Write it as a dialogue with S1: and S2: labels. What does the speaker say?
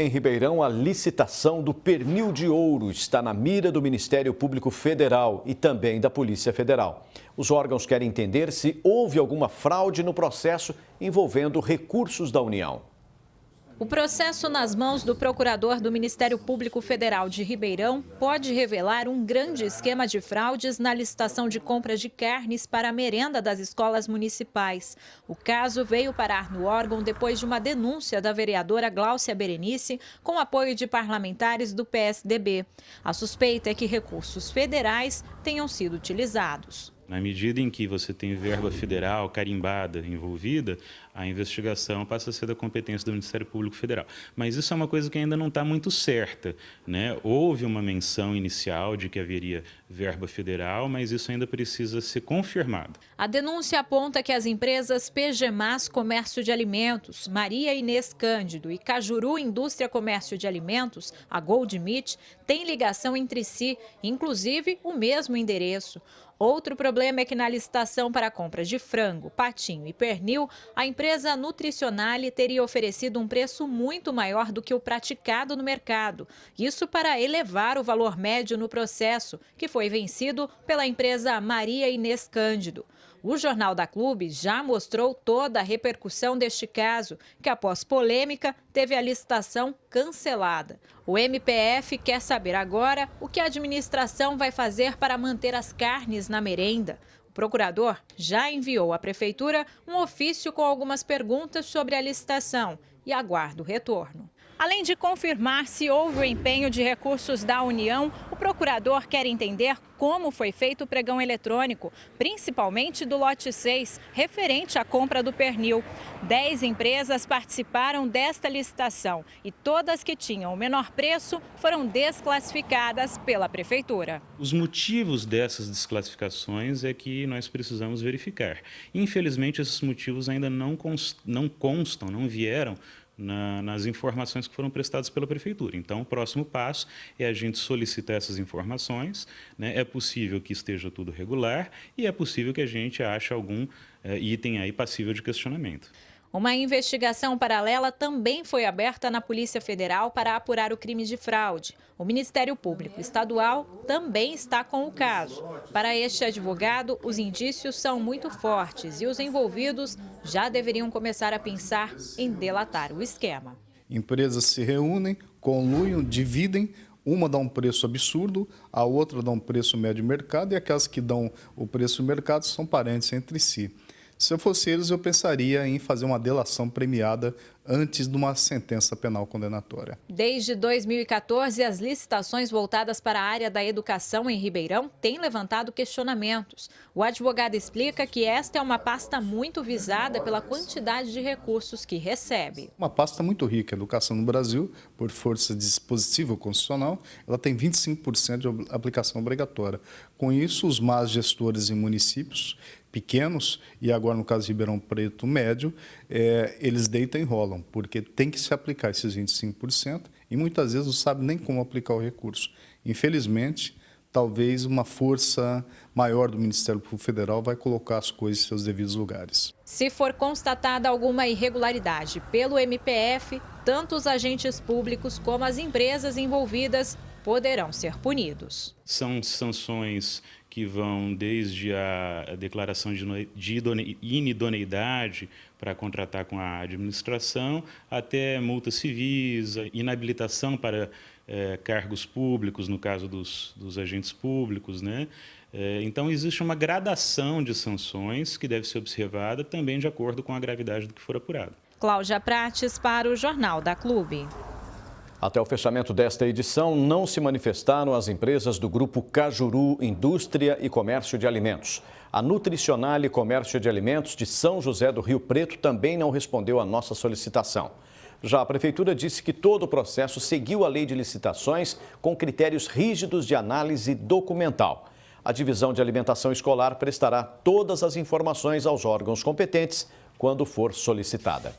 S1: Em Ribeirão, a licitação do pernil de ouro está na mira do Ministério Público Federal e também da Polícia Federal. Os órgãos querem entender se houve alguma fraude no processo envolvendo recursos da União.
S2: O processo nas mãos do procurador do Ministério Público Federal de Ribeirão pode revelar um grande esquema de fraudes na licitação de compras de carnes para a merenda das escolas municipais. O caso veio parar no órgão depois de uma denúncia da vereadora Gláucia Berenice com apoio de parlamentares do PSDB. A suspeita é que recursos federais tenham sido utilizados.
S3: Na medida em que você tem verba federal carimbada envolvida, a investigação passa a ser da competência do Ministério Público Federal. Mas isso é uma coisa que ainda não está muito certa, né? Houve uma menção inicial de que haveria verba federal, mas isso ainda precisa ser confirmado.
S2: A denúncia aponta que as empresas PGMAS Comércio de Alimentos, Maria Inês Cândido e Cajuru Indústria Comércio de Alimentos, a Gold Meat, têm ligação entre si, inclusive o mesmo endereço. Outro problema é que na licitação para a compra de frango, patinho e pernil, a empresa Nutricionale teria oferecido um preço muito maior do que o praticado no mercado. Isso para elevar o valor médio no processo, que foi vencido pela empresa Maria Inês Cândido. O Jornal da Clube já mostrou toda a repercussão deste caso, que após polêmica teve a licitação cancelada. O MPF quer saber agora o que a administração vai fazer para manter as carnes na merenda. O procurador já enviou à prefeitura um ofício com algumas perguntas sobre a licitação e aguarda o retorno. Além de confirmar se houve o empenho de recursos da União, o procurador quer entender como foi feito o pregão eletrônico, principalmente do lote 6, referente à compra do pernil. 10 empresas participaram desta licitação e todas que tinham o menor preço foram desclassificadas pela prefeitura.
S3: Os motivos dessas desclassificações é que nós precisamos verificar. Infelizmente, esses motivos ainda não constam, não vieram nas informações que foram prestadas pela Prefeitura. Então, o próximo passo é a gente solicitar essas informações, né? É possível que esteja tudo regular e é possível que a gente ache algum item aí passível de questionamento.
S2: Uma investigação paralela também foi aberta na Polícia Federal para apurar o crime de fraude. O Ministério Público Estadual também está com o caso. Para este advogado, os indícios são muito fortes e os envolvidos já deveriam começar a pensar em delatar o esquema.
S4: Empresas se reúnem, conluem, dividem. Uma dá um preço absurdo, a outra dá um preço médio mercado e aquelas que dão o preço mercado são parentes entre si. Se eu fosse eles, eu pensaria em fazer uma delação premiada antes de uma sentença penal condenatória.
S2: Desde 2014, as licitações voltadas para a área da educação em Ribeirão têm levantado questionamentos. O advogado explica que esta é uma pasta muito visada pela quantidade de recursos que recebe.
S4: Uma pasta muito rica. A educação no Brasil, por força de dispositivo constitucional, ela tem 25% de aplicação obrigatória. Com isso, os más gestores em municípios pequenos, e agora no caso de Ribeirão Preto médio, eles deitam e rolam, porque tem que se aplicar esses 25% e muitas vezes não sabe nem como aplicar o recurso. Infelizmente, talvez uma força maior do Ministério Público Federal vai colocar as coisas em seus devidos lugares.
S2: Se for constatada alguma irregularidade pelo MPF, tanto os agentes públicos como as empresas envolvidas poderão ser punidos.
S3: São sanções que vão desde a declaração de inidoneidade para contratar com a administração, até multas civis, inabilitação para cargos públicos, no caso dos agentes públicos, né? Então, existe uma gradação de sanções que deve ser observada também de acordo com a gravidade do que for apurado.
S2: Cláudia Prates para o Jornal da Clube.
S1: Até o fechamento desta edição, não se manifestaram as empresas do Grupo Cajuru Indústria e Comércio de Alimentos. A Nutricionale Comércio de Alimentos de São José do Rio Preto também não respondeu à nossa solicitação. Já a Prefeitura disse que todo o processo seguiu a lei de licitações com critérios rígidos de análise documental. A Divisão de Alimentação Escolar prestará todas as informações aos órgãos competentes quando for solicitada.